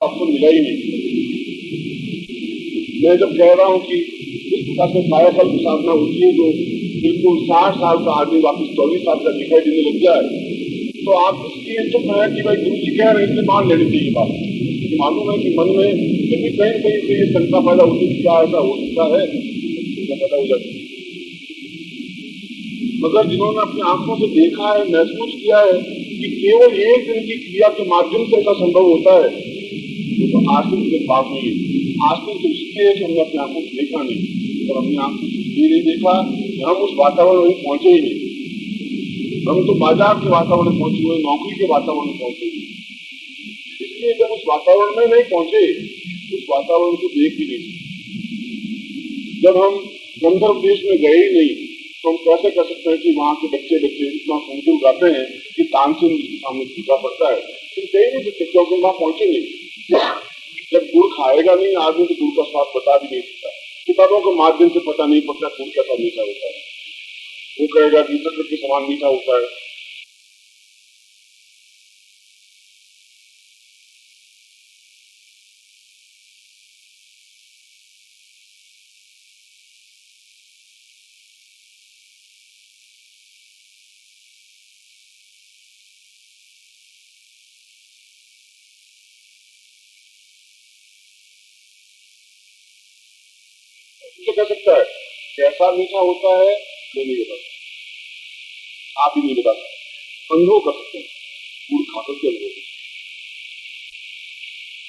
आपको मिला ही नहीं। मैं जब कह रहा हूँ कि इस प्रकार से कायाकल्प साधना होती है जो बिल्कुल 60 साल का आदमी वापिस 24 साल का दिखाई देने लग जाए, तो आप इसलिए चुप है कि भाई गुरु जी कह रहे हैं, इसलिए मान लेनी चाहिए बात। क्योंकि मालूम है कि मन में फिर भी कहीं कहीं से ये शंका पैदा होती है, क्या ऐसा हो सकता है, पैदा हो जाती है। मगर जिन्होंने अपनी आंखों से देखा है, महसूस किया है कि केवल एक दिन की क्रिया के माध्यम से ऐसा संभव होता है, तो आश्चर्य की बात नहीं है। आश्चर्य तो इसलिए है कि हमने अपनी आंखों से देखा नहीं, और अपनी आंखों से नहीं देखा, हम उस वातावरण में पहुंचे ही नहीं। हम तो बाजार के वातावरण में पहुंचे हुए, नौकरी के वातावरण में पहुंचे हुए। इसलिए जब उस वातावरण में नहीं पहुंचे, उस वातावरण को देख ही नहीं। जब हम गंधर्व देश में गए ही नहीं, तो हम कैसे कर सकते हैं कि वहां के बच्चे इतना सुंदर गाते हैं कि तानसेन जी सामने सीखा पड़ता है, तो कहीं नहीं सकते, क्योंकि वहां पहुंचे नहीं। जब गुड़ खाएगा नहीं आदमी, तो गुड़ का स्वाद बता भी नहीं सकता। किताबों के माध्यम से पता नहीं पड़ता गुड़ कैसा मीठा होता है। वो कहेगा कि शक्कर के समान मीठा होता है। तो कह सकता है कैसा मीठा होता है, मैं नहीं बता, आप ही नहीं बता सकते। अनुभव कर सकते हैं, गुड़ खाकर के अनुभव।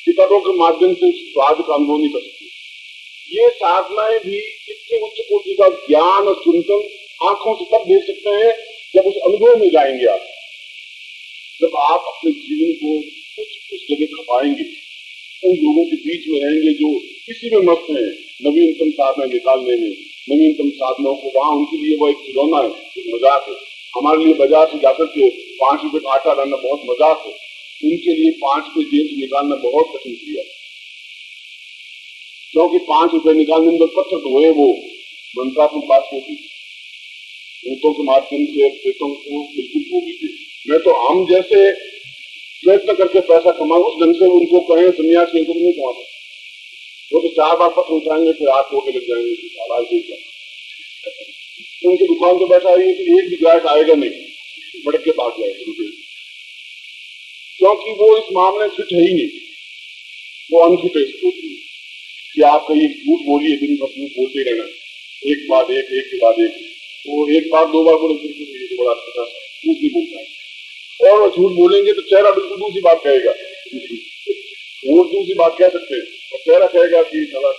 किताबों के माध्यम से स्वाद का अनुभव नहीं कर सकते। ये साधनाएं भी इतने उच्च कोटि का ज्ञान और चिंतन आंखों से तब देख सकते हैं जब उस अनुभव में जाएंगे आप। जब आप अपने जीवन को उस जगह खपाएंगे, उन लोगों के बीच में रहेंगे जो किसी में मस्त है, नवीनतम साधना निकालने में, नवीनतम साधनों को, वहां उनके लिए वो एक खिलौना है, एक मजाक है। हमारे लिए बाजार से जाकर के 5 रुपए का आटा लाना बहुत मजाक है, उनके लिए 5 रुपए जेब से निकालना बहुत कठिन क्रिया है। क्योंकि 5 रुपए निकालने में पत्थर तो है, वो मंत्रात्मक बात होती, ऊँटों के माध्यम से पेटों को बिल्कुल हो गई। मैं तो हम जैसे प्रयत्न करके पैसा कमाओ, उस ढंग से उनको कहें सन्यासी को नहीं कमा सकते। वो तो 4 बार पत्र उठाएंगे, फिर हाथ धोके लग जाएंगे। उनकी दुकान पे बैठा है कि एक भी ग्राहक आएगा नहीं, बढ़ के भाग जाएगा, क्योंकि वो इस मामले में फिट है ही नहीं। वो अनफिट है इसको कि आप कहीं झूठ बोलिए, दिन भर झूठ बोलते रहना, एक बाद एक, एक के बाद एक। वो एक बार 2 बार बोले फिर बड़ा झूठ नहीं बोलता है, और वो झूठ बोलेंगे तो चेहरा बिल्कुल दूसरी बात कहेगा। वो दूसरी बात कह सकते हैं और चेहरा कहेगा कि चला।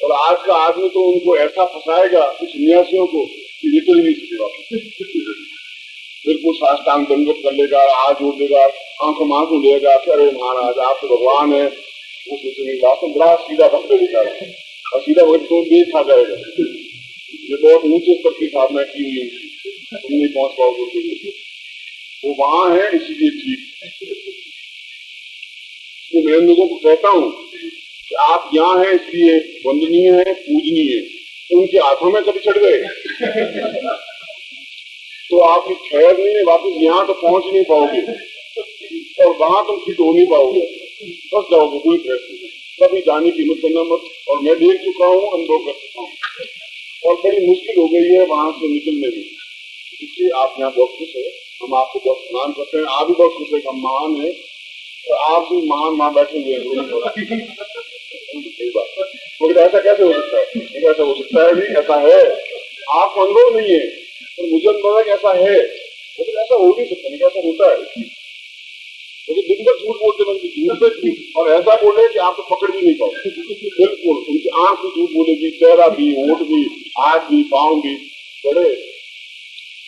और आज का आदमी तो उनको ऐसा फंसाएगा कुछ सन्यासियों को कि निकल ही नहीं सकेगा। बिल्कुल साष्टांग दंडवत कर लेगा, हाथ जोड़ देगा, आंखों में आंखों लेगा, अरे महाराज आप तो भगवान है। वो सोचेगा तो बड़ा सीधा भक्त दिखा रहा है, और सीधा भक्त तो देख खा जाएगा। ये बहुत ऊंचे स्तर की साधना की हुई, तुम नहीं पहुंच पाओगे। वो वहां है इसीलिए ठीक। तो मैं लोगों को कहता हूँ कि आप यहाँ हैं इसलिए वंदनीय है, पूजनीय है। उनके हाथों में कभी चढ़ गए तो आपकी खैर नहीं है, वापिस यहाँ तो पहुंच ही नहीं पाओगे, और वहां तुम फिट हो नहीं पाओगे, फंस जाओगे। कोई प्रश्न नहीं, कभी जाने की हिम्मत करना मत। और मैं देख चुका हूँ, अनुभव कर चुका हूँ, और बड़ी मुश्किल हो गई है वहां से निकलने में। इसलिए आप यहाँ बहुत खुश है, हम आपको बहुत स्नान करते हैं, आप भी बहुत खुश है, हम महान है, तो आप भी महान वहां बैठे हुए हैं। सही बात, मगर ऐसा कैसे हो सकता है? ऐसा हो सकता है नहीं, ऐसा है, आपको अनुभव नहीं है, तो मुझे अनुभव है कि ऐसा है, लेकिन ऐसा हो नहीं सकता। नहीं ऐसा होता है, तो दिन भर झूठ बोलते बनते, और ऐसा बोले कि आप तो पकड़ भी नहीं पाओगे। बिल्कुल उनकी आंख भी झूठ बोलेगी, चेहरा भी, होठ भी, हाथ भी, पाँव भी बड़े।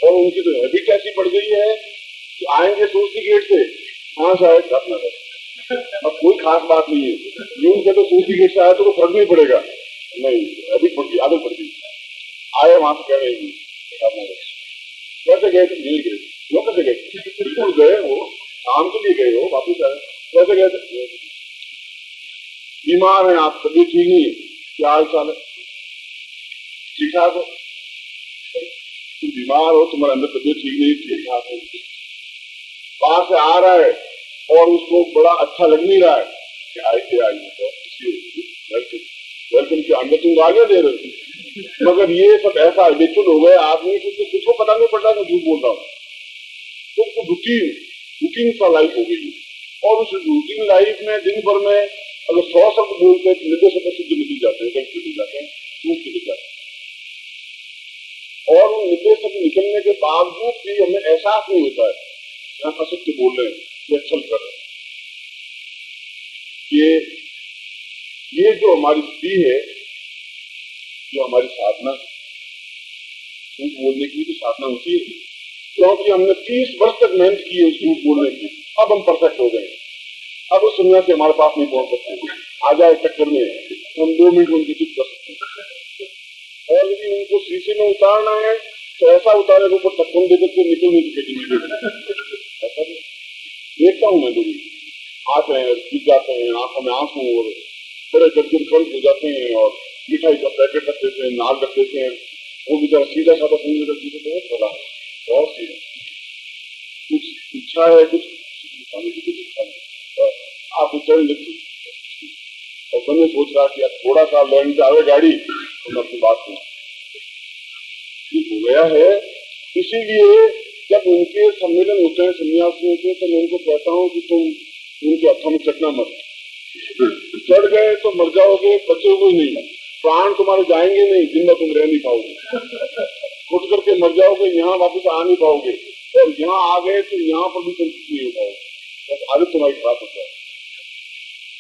और उनकी तो हैबिट ऐसी पड़ गई है कि आएंगे सूसी गेट से, हाँ शायद अपना है, अब कोई खास बात नहीं है। यूं से तो सूसी गेट से आया तो फर्क नहीं पड़ेगा, नहीं हैबिट पड़ गई, आदत पड़ गई। आए वहां से कह रहे कैसे गए थे? नहीं गए, वो कैसे गए? बिल्कुल गए, वो काम के लिए गए हो, वापिस आए। कैसे गए थे? बीमार हैं आप, तबीयत ठीक नहीं है, क्या हाल चाल है? ठीक ठाक हो? तुम बीमार हो, तुम्हारे अंदर तबीयत ठीक नहीं, ठीक ठाक हो। बाहर से आ रहा है और उसको बड़ा अच्छा लग नहीं रहा है कि आई वेलकम के अंदर तुम गालियां दे रहे हो। मगर ये सब ऐसा एडिक्शन हो गया आदमी को, किसको पता नहीं पड़ रहा मैं झूठ बोल रहा हूँ। तो उसको रूटीन सा लाइफ हो गई। और उस रूटीन लाइफ में दिन भर में अगर 100 शब्द बोलते हैं तो 90 शब्द शुद्ध निकल जाते हैं, गलत निकल जाते हैं, झूठ निकल जाते हैं। और उन 90 शब्द निकलने के बावजूद भी हमें एहसास नहीं होता है यहाँ असत्य बोल रहे हैं या छल कर रहे हैं। ये जो हमारी स्थिति है, जो हमारी साधना, झूठ बोलने की तो साधना होती है, क्योंकि हमने 30 वर्ष तक मेहनत की है झूठ बोलने की। अब हम परफेक्ट हो गए। अब उस दुनिया से हमारे पास नहीं पहुंच सकते। आ जाए चक्कर में हम 2 मिनट उनकी चुप कर सकते हैं। और यदि उनको शीशे में उतारना है तो ऐसा उतारे के ऊपर टक्कर देकर के निकल नहीं सकेगी। ऐसा देखता हूँ मैं, लोग आते हैं, गिर जाते हैं, आंखों में आंसू और बड़े गदगद कंठ हो जाते हैं और मिठाई का पैकेट रख देते हैं, नाल रख देते हैं। वो बेचारा सीधा साधा समझ रखती है, बहुत बड़ा बहुत सीधा, कुछ इच्छा है, कुछ आप चरण लिखी। और मैंने सोच रहा कि थोड़ा सा लर्न आवे गाड़ी तो मैं अपनी बात सुना हो गया है। इसीलिए जब उनके सम्मेलन होते हैं सन्यासियों के, तो मैं उनको कहता हूँ कि तुम उनके हथों में चढ़ना मत। चढ़ गए तो मर जाओगे, बचोगे नहीं, प्राण तुम्हारे जाएंगे नहीं, जिंदा तुम रह नहीं पाओगे, उठ करके मर जाओगे, यहाँ वापस आ नहीं पाओगे। और यहाँ आ गए तो यहाँ पर भी तुम नहीं हो पाओगे, बस आदत तुम्हारी खराब हो जाए।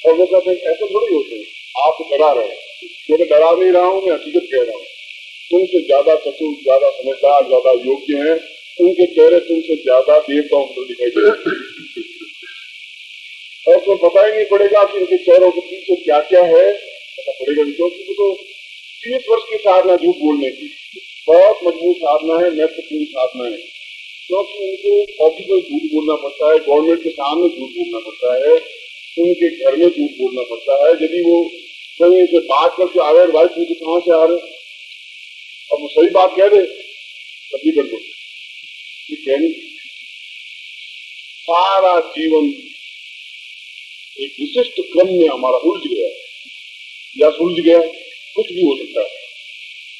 और वो कहते हैं ऐसे थोड़ी होते हैं, आप डरा रहे हैं। मैं डरा नहीं रहा हूँ, मैं हकीकत कह रहा हूँ। तुमसे ज्यादा चतुर, ज्यादा समझदार, ज्यादा योग्य हैं, उनके चेहरे तुमसे ज्यादा देवताओं को दिखाई दे रहे हैं। और तुम्हें पता ही नहीं पड़ेगा कि इनके चेहरों के पीछे क्या क्या है, पता पड़ेगा नहीं। क्योंकि वो तो 30 वर्ष की साधना झूठ बोलने की, बहुत मजबूत साधना है, महत्वपूर्ण साधना है। क्योंकि उनको ऑफिस में झूठ बोलना पड़ता है, गवर्नमेंट के सामने झूठ बोलना पड़ता है, उनके घर में झूठ बोलना पड़ता है। यदि वो कहीं से बात करके आ रहे, भाई तुम कहाँ से आ रहे, अब वो सही बात कह दे तभी कर दो, ये कहनी। सारा जीवन एक विशिष्ट क्रम में हमारा उलझ गया या सुलझ गया, कुछ भी हो सकता है।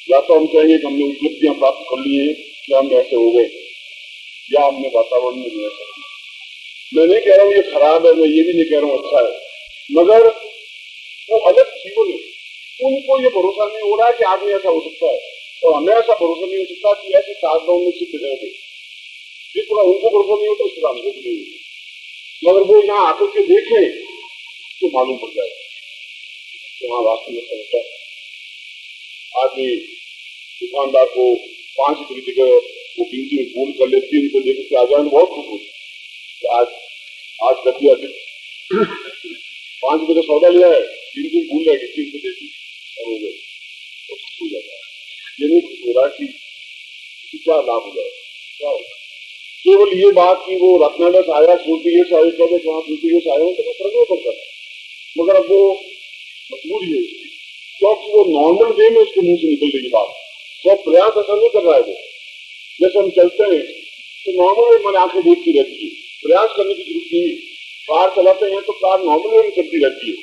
या तो हम कहेंगे कि हमने उपलब्धियां प्राप्त कर ली हैं, या हम ऐसे हो गए, या हमने वातावरण में ऐसा। मैं नहीं कह रहा हूँ ये खराब है, मैं ये भी नहीं कह रहा हूँ अच्छा है, मगर वो अलग जीवन है। उनको ये भरोसा नहीं हो रहा है कि आदमी ऐसा हो सकता है, और हमें ऐसा भरोसा नहीं हो सकता कि ऐसे साधनाओं में सिद्ध रहेंगे। जिस तरह उनको भरोसा नहीं होता उस तरह हमको नहीं होता। मगर वो यहाँ आकर के देखें तो मालूम पड़ जाएगा कि हाँ वास्तव में समझता है। आदमी दुकानदार को 5 रुपये की जगह वो गिनती में भूल कर ले, 3 रुपये लेकर के आ जाए, बहुत खुश होता है। आज कर दिया 5 रुपये का सौदा लिया है, 3 दिन भूल जाएगी, 3 रुपये देती और हो गए, तो खुश हो जाता है। ये नहीं खुश हो रहा कि क्या लाभ हो जाए, क्या होगा। केवल ये बात कि वो रत्नाडस आया, सूर्य से आया, कभी वहां सूर्य से आया, तो फर्क नहीं पड़ता। मगर अब वो मजबूरी है उसकी, क्योंकि वो नॉर्मल वे में उसके मुंह से निकल रही बात, वो प्रयास ऐसा नहीं कर रहा है। वो जैसे हम चलते हैं तो नॉर्मल मैंने आंखें देखती रहती है, प्रयास करने की जरूरत नहीं है। कार चलाते हैं तो कार नॉर्मल में चलती रहती है,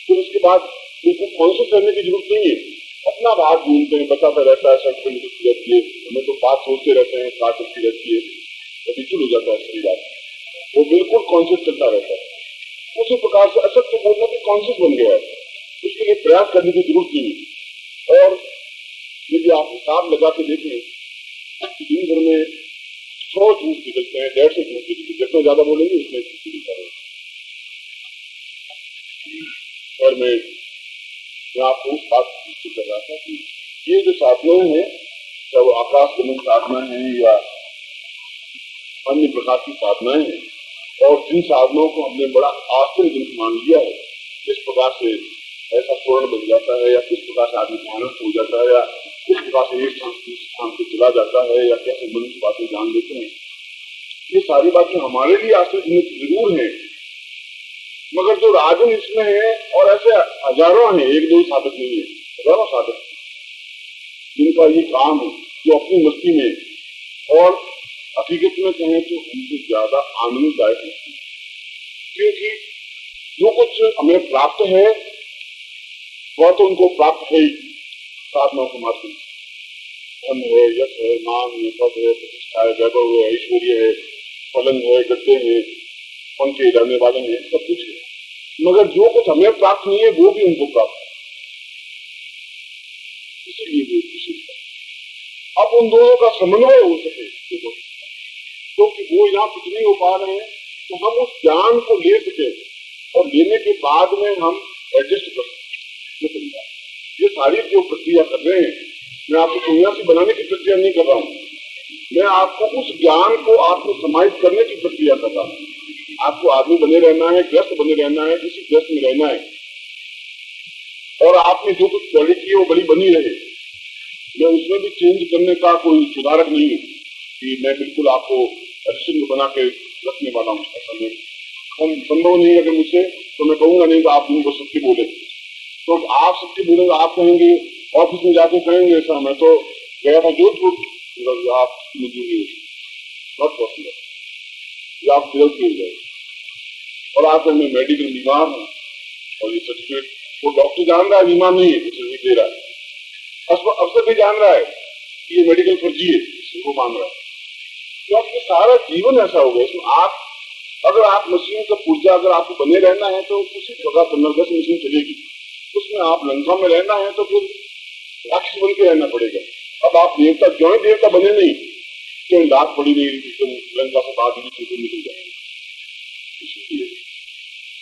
फिर उसके बाद उनको कॉन्शियस रहने की जरूरत नहीं है। अपना बात ढूंढते हैं, बताता रहता है, सड़क पर निकलती रहती है, हमें तो बात सोचते रहते हैं, कार चलती रहती है, कभी हो जाता है सही बात, वो बिल्कुल कॉन्शियस चलता रहता है। उसी प्रकार से असत्य बोलना भी कॉन्शियस बन गया है, उसके लिए प्रयास करने की जरूरत नहीं है। और यदि आप हिसाब लगा के देखें कि दिन भर में 100 झूठ निकलते हैं, 150 झूठ निकलते हैं, जितना ज्यादा बोलेंगे उतने निकलता है। और मैं आपको उस बात कर रहा था कि ये जो साधनाएं हैं, चाहे वो आकाश गमन साधना है या अन्य प्रकार की साधनाएं हैं, और जिन साधनों को हमने बड़ा आश्चर्यजनक मान लिया है, किस प्रकार से ऐसा स्वर्ण बन जाता है, या किस प्रकार से आदमी ध्यानस्थ हो जाता है, या किस प्रकार से एक स्थान से चला जाता है, या कैसे मनुष्य बातें जान लेते हैं, ये सारी बातें हमारे लिए आश्चर्यजनक जरूर है। मगर जो राजन इसमें है, और ऐसे हजारों हैं, 1-2 साधक नहीं है, हजारों साधक जिनका ये काम है, जो अपनी मस्ती में और हकीकत में कहें तो उनसे ज्यादा आनंददायक है। क्योंकि जो कुछ हमें प्राप्त है वह तो उनको प्राप्त है ही साधनाओं के माध्यम से। धन है, यश है, मान है, पद है, प्रतिष्ठा है, वैभव है, ऐश्वर्य है, पलंग है, गद्दे हैं, पंखे जाने वाले हैं, सब कुछ है। मगर जो कुछ हमें प्राप्त नहीं है वो भी उनको प्राप्त है, इसीलिए वो खुशी है। अब उन दोनों का समन्वय हो सके क्योंकि वो यहाँ कुछ नहीं हो पा रहे हैं, तो हम उस ज्ञान को ले सके और लेने के बाद में हम एडजस्ट कर सकते। ये सारी जो प्रक्रिया कर रहे हैं, मैं आपको सन्यासी बनाने की प्रक्रिया नहीं कर रहा हूँ, मैं आपको उस ज्ञान को आपको समाहित करने की प्रक्रिया कर रहा हूँ। आपको आदमी बने रहना है, ग्रस्त बने रहना है, इसी ग्रस्त में रहना है, और आप में जो कुछ क्वालिटी है वो बड़ी बनी रहे। मैं उसमें भी चेंज करने का कोई सुधारक नहीं हूँ कि मैं बिल्कुल आपको हरिश्चंद्र बना के रखने वाला हूँ। ऐसा नहीं, संभव नहीं है। अगर मुझसे तो मैं कहूंगा नहीं कि आप तुमको सत्य बोले, तो आप सत्य बोलेंगे, आप कहेंगे ऑफिस में जाके कहेंगे ऐसा मैं तो गया था जोधपुर, आप मंजूरी नॉट पॉसिबल, आप फिर हो जाए और आप मैं मेडिकल बीमार हूँ और ये सर्टिफिकेट वो डॉक्टर जान रहा है बीमार नहीं है, सर्टिफिकेट दे रहा है, अफसर भी जान रहा है कि ये मेडिकल फर्जी है, वो मान रहा है। क्योंकि सारा जीवन ऐसा हो गया इसमें। आप अगर आप मशीन का पुर्जा अगर आपको बने रहना है तो उसी जगह पुनर्गस मशीन चलेगी, उसमें आप लंका में रहना है तो फिर राक्षस बन के रहना पड़ेगा। अब आप देवता क्यों देवता बने नहीं, क्यों लात पड़ी नहीं एकदम लंका से बाहर निकल जाएंगे। इसलिए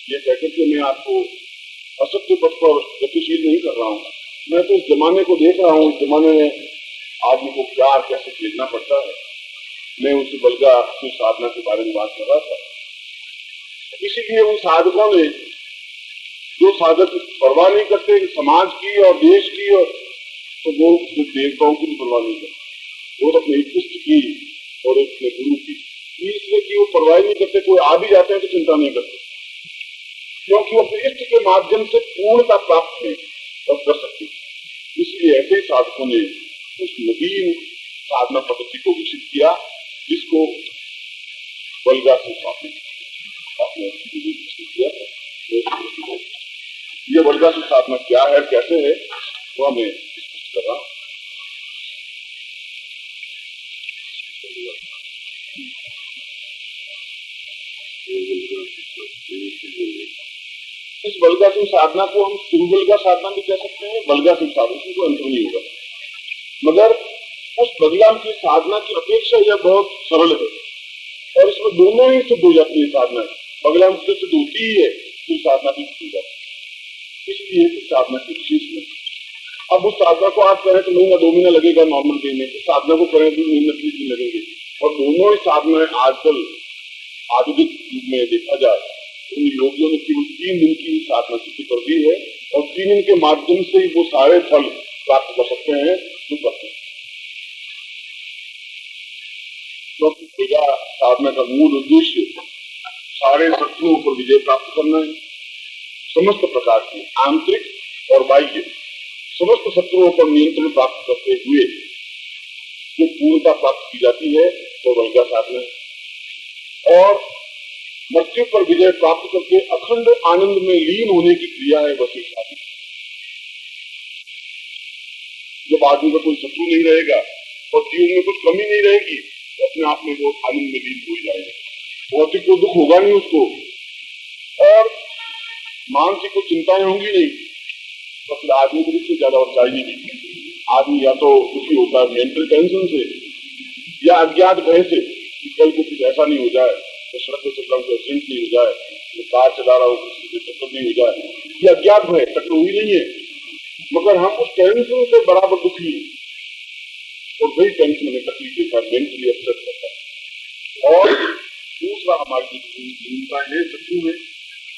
ये कहकर के मैं आपको असत्य पथ पर गतिशील नहीं कर रहा हूँ, मैं तो इस जमाने को देख रहा हूँ, इस जमाने में आदमी को प्यार कैसे खेलना पड़ता है। मैं उस बलगा की साधना के बारे में बात कर रहा था। इसीलिए उन साधकों ने, जो साधक परवाह नहीं करते समाज की और देश की, और तो वो देवताओं की भी परवाह नहीं करते, वो अपने इष्ट की और अपने गुरु की, इसलिए कि वो परवाह नहीं करते। कोई आ भी जाते हैं तो चिंता नहीं करते, क्योंकि वो अपने इष्ट के माध्यम से पूर्णता प्राप्त है और कर सकते। इसलिए ऐसे ही साधकों ने उस नवीन साधना पद्धति को विकसित किया जिसको बलगा से स्थापित किया। ये बलगा से साधना क्या है, कैसे है, वो हमें स्पष्ट कर रहा हूं। इस बलगासिंह साधना को हम सुरबलगा साधना भी कह सकते हैं, बलगासिंह साधना को अंतर नहीं होगा, मगर उस बलगाम की साधना की अपेक्षा यह बहुत सरल है और इसमें दोनों ही सिद्ध हो जाती है साधना। बगलाम से सिद्ध होती ही है तो साधना भी सिद्ध हो जाती है, इसलिए इस साधना की विशेष है। अब उस साधना को आप करें तो महीना 2 महीना लगेगा नॉर्मल डे में, तो साधना को करें तो महीना 30 दिन लगेंगे। और दोनों ही साधनाएं आजकल आधुनिक युग में देखा जाए, उन योगियों ने केवल 3 दिन की साधना सिद्धि कर दी है और 3 दिन के माध्यम से ही वो सारे फल प्राप्त कर सकते हैं जो करते हैं। तो साधना का मूल उद्देश्य सारे शत्रुओं पर विजय प्राप्त करना है। समस्त प्रकार की आंतरिक और बाह्य समस्त शत्रुओं पर नियंत्रण प्राप्त करते हुए जो पूर्णता प्राप्त की जाती है वो बलगा साधना है। और मृत्यु पर विजय प्राप्त करके अखंड आनंद में लीन होने की क्रिया है वह साधना। जब आदमी का कोई शत्रु नहीं रहेगा और जीवन में कुछ कमी नहीं रहेगी तो अपने आप में वो आनंद में लीन हो जाएगा, भौतिक को दुख होगा नहीं उसको और मानसिक को चिंताएं होंगी नहीं, तो फिर आदमी को इससे ज्यादा और चाहिए नहीं। आदमी या तो दुखी होता है मेंटल टेंशन से या अज्ञात भय से कि कल को कुछ ऐसा नहीं हो जाए, तो सड़क पे चल रहा हूँ एक्सीडेंट नहीं हो जाए, तो कार चला रहा हूँ किसी से टक्कर नहीं हो जाए, ये अज्ञात भय, टक्कर हुई नहीं है मगर हम उस टेंशन से बराबर दुखी है और वही टेंशन हमें तकलीफ देता है, मेंटली अपसेट करता है। और दूसरा हमारी चिंता है शत्रु में,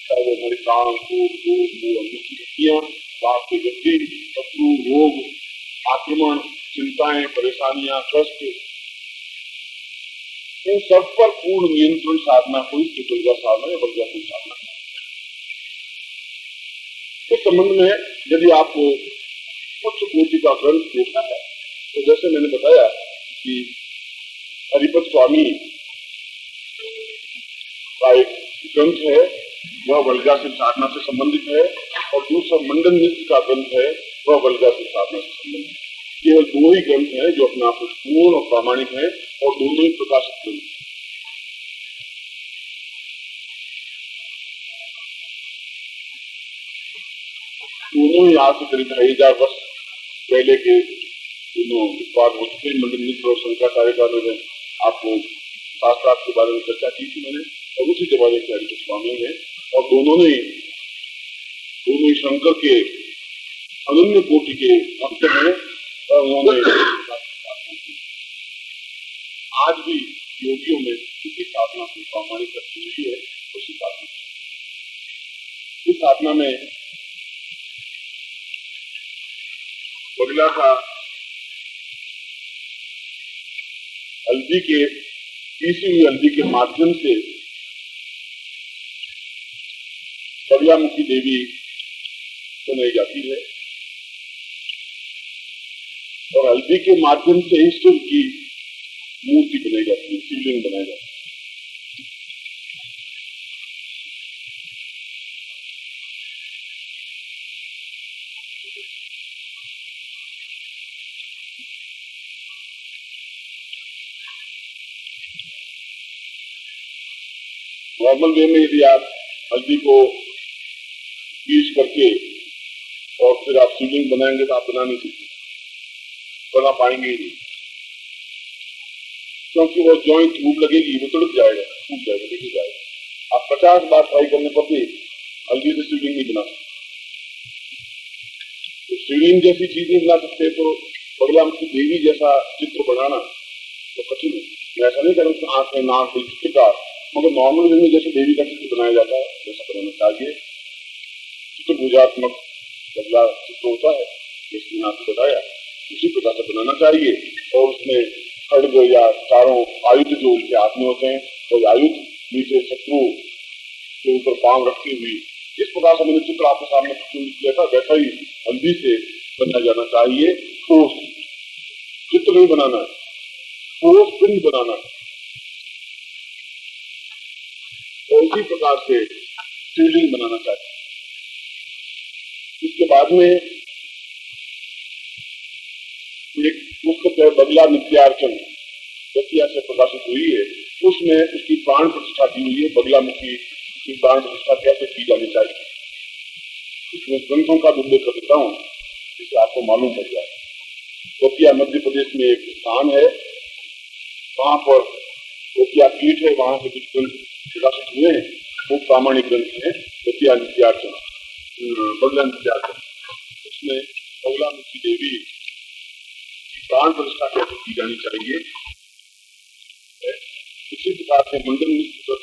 चाहे वो हमारे काम शक्तियां, बाप के गति, शत्रु, रोग, आक्रमण, चिंताएं, परेशानियां, कष्ट, इन सब पर पूर्ण नियंत्रण साधना को इसके बलगा साधना या बलगा की साधना। इस संबंध में यदि आपको उच्च कोटि का ग्रंथ देखना है तो जैसे मैंने बताया कि हरिपद स्वामी का एक ग्रंथ है वह वल्गासित साधना से संबंधित है, और दूसरा मंडन नृत्य का ग्रंथ है, वह वल्गासित साधना से संबंधित है। केवल दो ही ग्रंथ हैं जो अपने आप में पूर्ण और प्रामाणिक है, और दोनों ही प्रकाशित ग्रंथ। दोनों ही आज से करीब 2,500 वर्ष पहले के दोनों विद्वान हो चुके। मंडन मिश्र और शंकराचार्य का मैंने आपको शास्त्रार्थ के बारे में चर्चा की थी मैंने, और उसी जमाने के हरि स्वामी है, और दोनों ही शंकर के अनन्य कोटि के भक्त हैं, और उन्होंने आज भी योगियों में इसी साधना को प्रामाणिक रखी हुई है। उसी साधना, इस साधना में बगला का हल्दी के पीसी हुई हल्दी के माध्यम से बगलामुखी देवी बनाई जाती है, और हल्दी के माध्यम से ही शिव की मूर्ति बनाई जाती है, शिवलिंग बनाई जाती है। नॉर्मल वे में यदि आप हल्दी को पीस करके और फिर आप शिवलिंग बनाएंगे तो आप बना नहीं सकते, बना पाएंगे ही नहीं, क्योंकि वो जॉइंट धूप लगेगी, वो तड़प जाएगा, टूट जाएगा, बिगड़ जाएगा। आप 50 बार ट्राई करने पर भी हल्दी से शिवलिंग नहीं बना सकते। तो शिवलिंग जैसी चीज नहीं बना सकते, तो बगलामुखी देवी जैसा चित्र बनाना तो कठिन है। मैं ऐसा नहीं करूँ आंखें नाक चित्रकार, मगर नॉर्मल में जैसे देवी का चित्र बनाया जाता है वैसा बनाना चाहिए। चित्र पूजात्मक बगला चित्र होता है, जिसने आपको बताया, उसी प्रकार से बनाना चाहिए। और उसमें खड्ग या चारों आयुध जो उनके हाथ में होते हैं, वो आयुध नीचे शत्रु के ऊपर पांव रखती हुई, इस प्रकार से मैंने चित्र आपके सामने प्रस्तुत किया था, वैसा ही हल्दी से बनाया जाना चाहिए। ठोस चित्र नहीं बनाना है, ठोस पिंड बनाना है। और उसी प्रकार से शिवलिंग बनाना चाहिए। इसके बाद में एक पुस्तक है बगला नित्यार्चन, दतिया से प्रकाशित हुई है, उसमें उसकी प्राण प्रतिष्ठा की हुई है। बगलामुखी की प्राण प्रतिष्ठा कैसे की जानी चाहिए, इसमें ग्रंथों का उल्लेख कर देता हूँ, जिससे आपको मालूम पड़ जाए। दतिया मध्य प्रदेश में एक स्थान है, वहां पर दतिया पीठ है, वहां से कुछ ग्रंथ प्रकाशित हुए हैं, वो प्रामाणिक ग्रंथ है। दतिया नित्यार्चन, बगला नित्यार्चन, उसमें बगलामुखी देवी की प्राण प्रतिष्ठा कैसे की जानी चाहिए, इसी प्रकार से मंडन मिश्र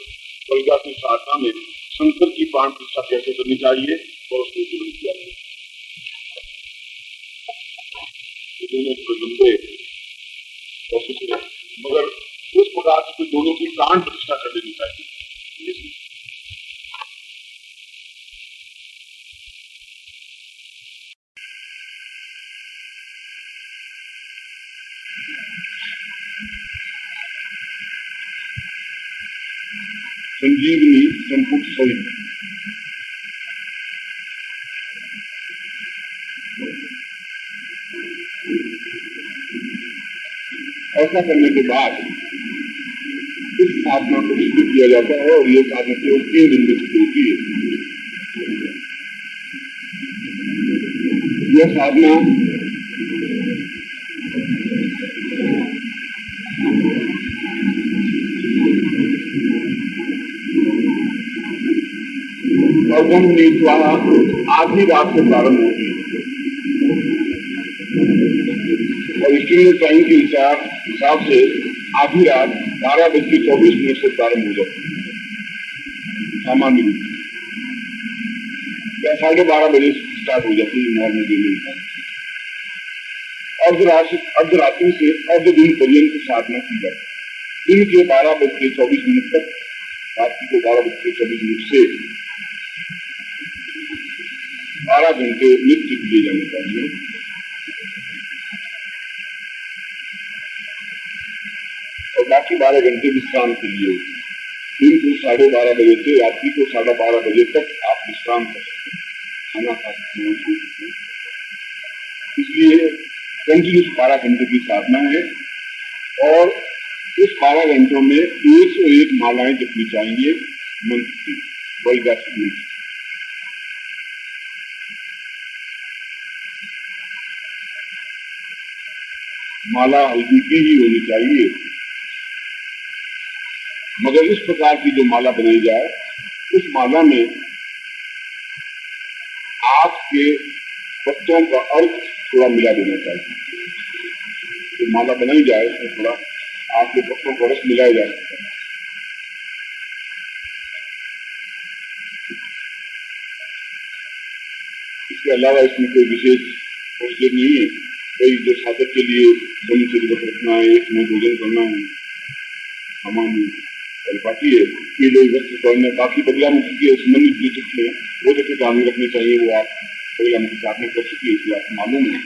बगला की साधना में शंकर की प्राण प्रतिष्ठा कैसे करनी चाहिए और उसको जुड़ किया जाए। दोनों लंबे और मगर उस प्रकार से दोनों की प्राण प्रतिष्ठा कर देनी चाहिए। संजीवनी संपुट सहित ऐसा करने के बाद इस साधना को सिद्ध किया जाता है, और ये साधना केवल 3 दिन में सिद्ध होती है। यह साधना अवगम नीतवा आधी रात से प्रारंभ होगी, और स्टूडियो टाइम के हिसाब से आधी रात 12:24 से प्रारंभ हो जाती है सामान्य रूप से, या 12:30 बजे स्टार्ट हो जाती है नॉर्मल डे में। अर्धरात्रि से अर्ध दिन पर्यंत साधना की जाती है। दिन के 12:24 तक, रात्रि को 12:24 से 12 घंटे नित्य दिए जाने चाहिए, और बाकी 12 घंटे विश्राम के लिए होते हैं। दिन को 12:30 बजे से रात्रि को 12:30 बजे तक आप विश्राम कर सकते हैं, खाना खा सकते हैं, सो सकते हैं। इसलिए कंटिन्यूस 12 घंटे की साधना है और इस 12 घंटों में 101 मालाएं जपनी चाहिए मंत्र की, वज्रासन मंत्र। माला हल्दी की ही होनी चाहिए, मगर इस प्रकार की जो माला बनाई जाए उस माला में आग के पत्तों का अर्क थोड़ा मिला देना चाहिए। जो माला बनाई जाए उसमें थोड़ा आग के पत्तों का रस मिलाया जा सकता है। इसके अलावा इसमें कोई विशेष प्रोसीजर नहीं है। कई जो साधक के लिए ब्रह्मचर्य व्रत रखना है, एक समय भोजन करना है, हमारी परिपाटी है, पीले वस्त्र पहनना, बाकी बगलामुखी के संबंधित जो चित्र है वो जो ध्यान रखने चाहिए वो आप बगलामुखी साथ में कर सकते हैं। आपको मालूम है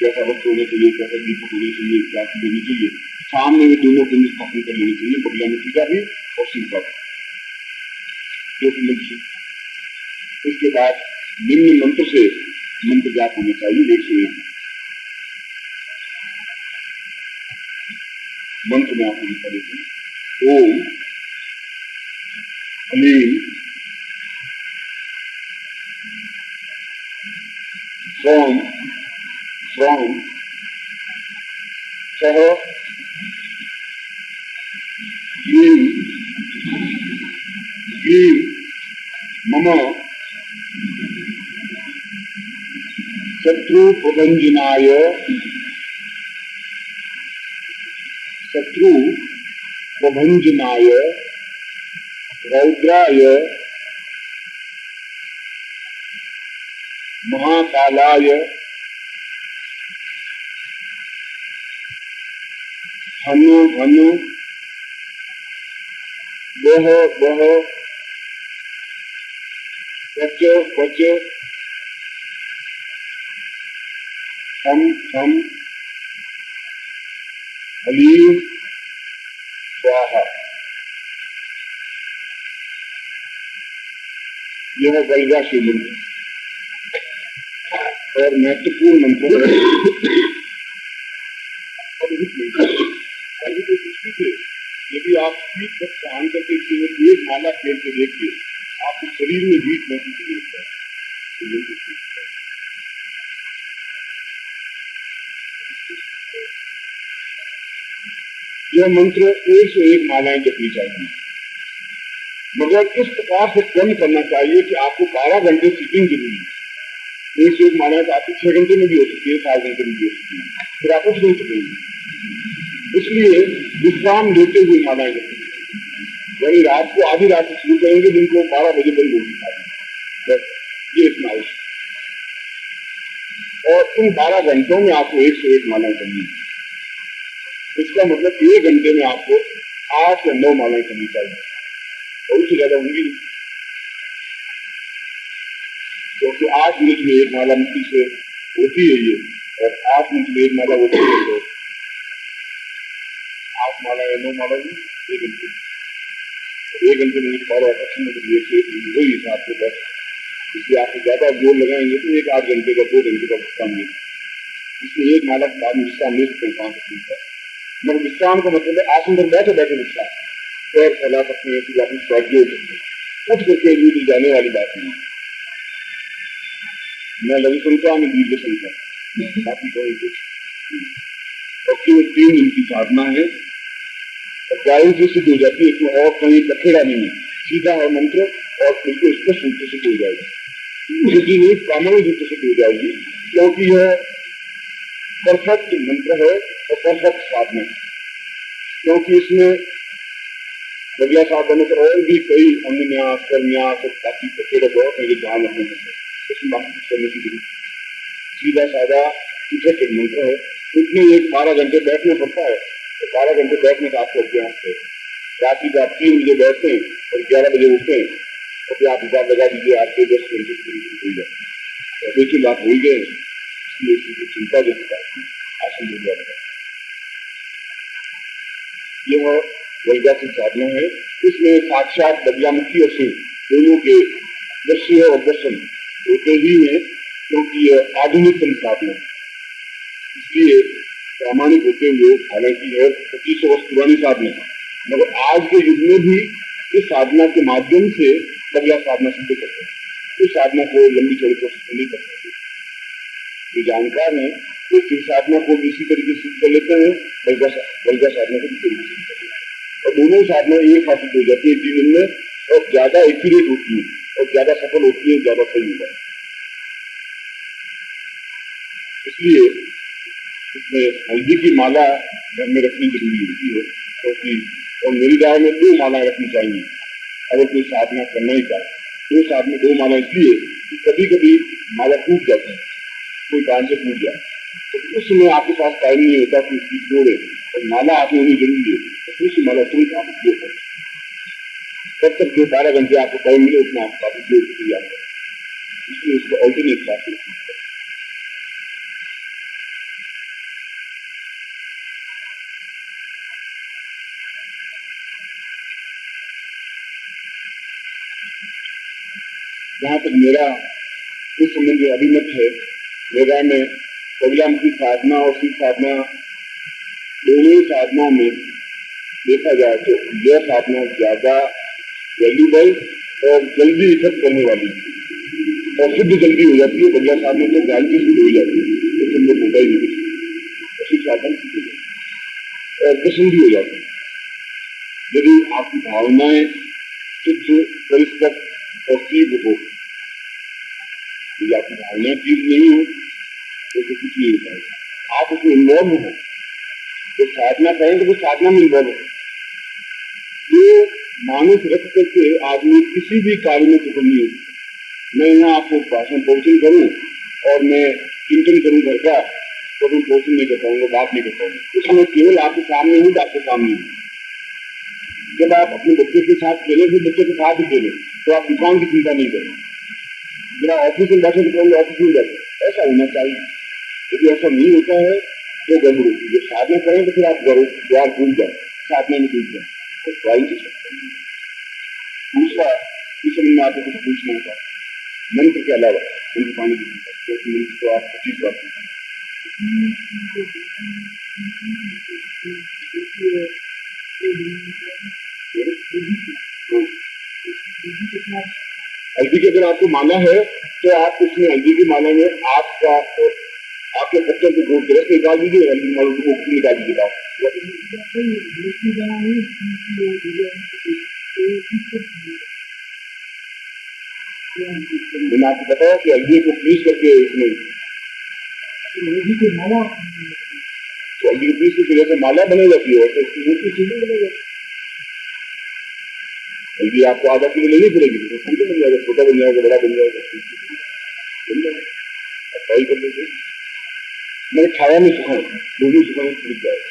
कैसा वस्त्र होना चाहिए, कैसा दीपक होना चाहिए, क्या लेनी चाहिए, सामने में दोनों दिन स्थापन कर लेनी चाहिए, बगलामुखी का भी और शिव का भी। इसके बाद निम्न मंत्र से मंत्र जाप होना चाहिए 101। मंत्र में आपको लिखा देते हैं, ओम ह्लीं सौं सौं सह ह्लीं क्लीं मम शत्रु प्रभंजनाय रौद्राय महाकालाय हनु हनु बह बह पच पच हम ह्लीं स्वाहा। यह वल्गा शिव मंत्र और महत्वपूर्ण मंत्र है। यदि आप हीट वक्त आन करके एक माला फेर के देखिए, आपको शरीर में हीट महसूस नहीं होता है। यह मंत्र 101 मालाएं जपनी चाहिए, मगर इस प्रकार से क्रम करना चाहिए कि आपको 12 घंटे सीटिंग जरूरी है। 101 मालाएं तो आपको 6 घंटे में भी हो सकती है, 7 घंटे में भी हो सकती है, फिर आप उठ नहीं सकेंगे। इसलिए विश्राम लेते हुए मालाएं जपनी, यानी रात को आधी रात से शुरू करेंगे, दिन को 12 बजे बंद होगी खाली, बस ये इतना आवश्यक। और इन 12 घंटों में आपको 101 मालाएं करनी है। इसका मतलब 1 घंटे में आपको 8 या 9 मालाएं करनी चाहिए, और उससे ज्यादा होंगी नहीं, क्योंकि 8 मिनट में एक माला मुक्ति से होती है ये, और 8 मिनट में एक माला होती है, तो 8 माला या 9 माला नहीं, 1 घंटे। 1 घंटे में 12 वही हिसाब से बस। इसलिए आप ज्यादा जोर लगाएंगे तो 1-8 घंटे का 2 घंटे का विश्राम ले, इसलिए एक माला के बाद विश्राम ले सकते हैं 5 मिनट का। मगर विश्राम का मतलब है आसन पर बैठे बैठे विश्राम, पैर फैला सकते हैं, अपनी स्वाद जोड़ सकते हैं, उठ करके दूर जाने वाली बात नहीं। मैं लघु संख्या में दीर्घ संख्या बाकी कोई कुछ और केवल 3 दिन की साधना है, गायन से सिद्ध हो जाती है। इसमें और कहीं बखेड़ा नहीं है, सीधा है मंत्र और बिल्कुल स्पष्ट रूप से सिद्ध हो जाएगी, सीधी नहीं प्रामाणिक रूप से सिद्ध हो जाएगी, क्योंकि यह परफेक्ट मंत्र है और परफेक्ट साधना है। क्योंकि इसमें बगला साधनों पर और भी कई अन्यास करन्यास बाकी बखेड़े बहुत है जो ध्यान रखने में करने की जरूरत। सीधा साधा इफेक्टिव मंत्र है, इसमें एक 12 घंटे बैठना पड़ता है, तो 12 घंटे बैठने का आपको अभ्यास है। रात्रि को आप 3 बजे बैठते हैं और 11 बजे उठते हैं, तो फिर आप हिसाब लगा दीजिए आपके 10 घंटे हो जाए, तो बिल्कुल आप भूल गए। इसलिए इसकी चिंता जैसे आसन हो जाएगा। यह वल्गासिक साधना है। इसमें साक्षात बगलामुखी और शिव दोनों के दृश्य और दर्शन होते ही हैं, क्योंकि यह आधुनिकतम साधना इसलिए प्रामाणिक होते हुए हालांकि है 2500 वर्ष पुरानी साधना, मगर आज के युग में भी इस साधना के माध्यम से बगला साधना सिद्ध करते हैं। इस साधना को लंबी चौड़ी कोशिश नहीं कर सकते। जो जानकार है वो शिव साधना को भी इसी तरीके से कर लेते हैं, बगला साधना को इसी तरीके से कर लेते हैं, और दोनों साधना एक साथ हो जाती है जीवन में, और ज्यादा एक्यूरेट होती है और ज्यादा सफल होती है, ज्यादा सही होता है। इसलिए इसमें हल्दी की माला घर में रखनी जरूरी होती है, क्योंकि और मेरी राय में 2 मालाएं रखनी चाहिए अगर कोई साधना करना ही चाहे। 2 माला इसलिए कि कभी कभी माला टूट जाती है, कोई कारण से टूट जाए, तो उस समय आपके पास टाइम नहीं होता कि उसकी जोड़े, और माला आपने होनी जरूरी है, तो उस माला तुरंत आप उपयोग करें। तब तक जो 12 घंटे आपको टाइम मिले उसमें आपका उपयोग किया जाए, इसलिए उसको ऑल्टरनेट चाहिए। जहाँ तक मेरा इस संबंध में अभिमत है, मेरा में बगलामुखी साधना और शिव साधना दोनों ही साधनाओं में देखा जाए तो यह साधना ज्यादा वैल्यूबल और जल्दी इफेक्ट करने वाली और सिद्ध जल्दी हो जाती है। बगला साधना तो जल्दी सिद्ध हो जाती है, तो संभव होता ही नहीं, और शिव साधन सिद्ध और प्रसन्न भी हो जाती है। यदि आपकी भावनाएं शुद्ध परिष्कृत और तीव्र हो, यदि आपकी भावनाएं तीव्र नहीं हो तो कुछ नहीं होता है। आप उसमें इन्वॉल्व हो, तो साधना करें तो वो साधना में इन्वॉल्व हो। ये मानस रख करके आदमी किसी भी कार्य में सफल नहीं होता। मैं यहाँ आपको भाषण प्रवचन करूँ और मैं चिंतन करूँ घर का, तो मैं प्रवचन नहीं कर पाऊंगा, बात नहीं कर पाऊंगा। उसमें केवल आपके सामने हूँ, आपके सामने हूँ। जब आप अपने बच्चे के साथ खेलें फिर बच्चे के साथ ही खेलें, तो आप दुकान की चिंता नहीं करें। जरा ऑफिस में बैठे तो ऑफिस में बैठे, ऐसा होना चाहिए। यदि ऐसा नहीं होता है तो गड़बड़ होती है। जब साधना करें तो फिर आप द्वार भूल जाए, साधना में भूल जाए, तो ट्राई से सकते हैं। दूसरा इस समय में आपको कुछ पूछना होगा मंत्र के अलावा, मंत्र पानी की मंत्र तो आप 25 बार हल्दी की अगर आपको माला है तो आप उसमें हल्दी की माला में आपका आपके पत्थर को गोद के रस निकाल दीजिए, हल्दी की माला को निकाल दीजिएगा। मैंने आपको बताया कि हल्दी को पीस करके उसमें हल्दी को पीस करके जैसे माला बना जाती है वैसे उसकी मूर्ति सीधी बना जाती है। हल्दी आपको आधा किलो लेनी पड़ेगी, तो सीधे बन जाएगा, छोटा बन जाएगा, बड़ा बन जाएगा, ट्राई कर लीजिए। मैंने छाया में सुखा, दोनों सुखाने खरीद जाएगा,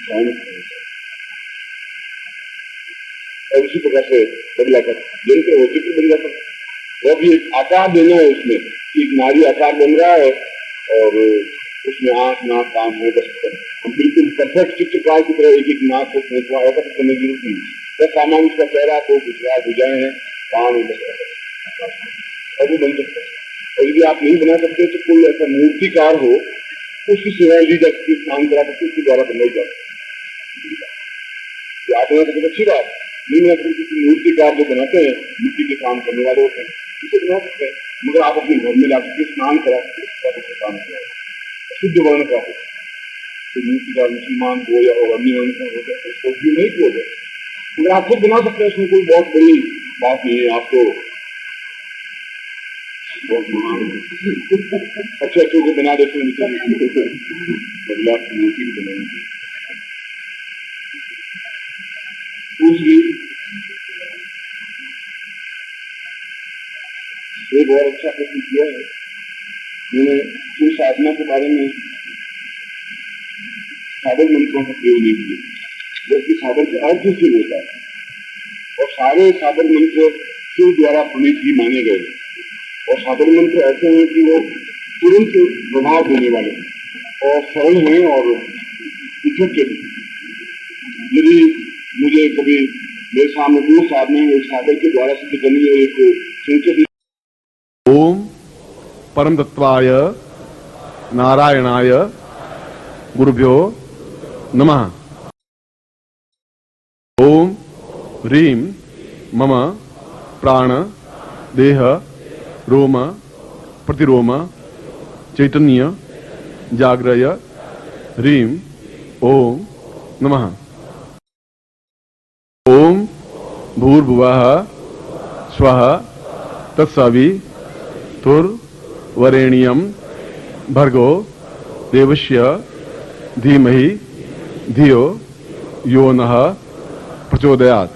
छाया में और उसी प्रकार से बदला कर यंत्र हो चित्र बन जाता है। वो भी एक आकार देना है उसमें, एक नारी आकार बन रहा है और उसमें आंख नाक कान है, बस हम बिल्कुल परफेक्ट चित्रकार की तरह एक एक नाक को सोचवा ऐसा कुछ करने की जरूरत नहीं। तो सामान उसका चेहरा को गुजरा भुजाएं हैं, कान और वो बन सकता है। और यदि आप नहीं बना सकते तो कोई ऐसा मूर्तिकार हो उसकी सेवाएं ली जा सकती, स्नान करा सकते, उसके द्वारा बनाई जा सकती। आप बना सकते अच्छी बात, नहीं बना सकते मूर्तिकार जो बनाते हैं मिट्टी के काम करने वाले होते हैं, इसे बना सकते हैं, मगर आप अपने घर में ला सकते स्नान करा सकते, काम करा शुद्ध वर्ण का हो, तो मूर्तिकार मुसलमान हो या और अन्य वर्ण का हो जाए उसको उपयोग नहीं किया जाए। अगर आप खुद बना सकते हैं उसमें कोई बहुत बड़ी बात नहीं है। आप तो बहुत अच्छे अच्छे को बना देते हैं, बदलाव की मूर्ति बनाएंगे। दूसरी एक और अच्छा प्रश्न किया है, मैंने शिव साधना के बारे में साधन मंत्रों का प्रयोग नहीं किया, जबकि साधन का अर्थ शिव होता है और सारे साधन मंत्र शिव द्वारा प्रणीत ही माने गए और साधन मंत्र ऐसे हैं कि वो तुरंत प्रभाव देने वाले और सरल हैं और इफेक्टिव। यदि मुझे कभी मेरे सामने दो साधने हैं, एक साधक के द्वारा सिद्ध करनी है, एक संकेत। ओम परम तत्वाय नारायणाय गुरुभ्यो नमः। ओम ह्रीं मम प्राण देह रोम प्रतिरोम चैतन्य जाग्रय ह्रीं ओम नमः। ओम भूर्भुवः स्वः तत्सवितुर्वरेण्यं भर्गो देवस्य धीमहि धियो यो नः प्रचोदयात्।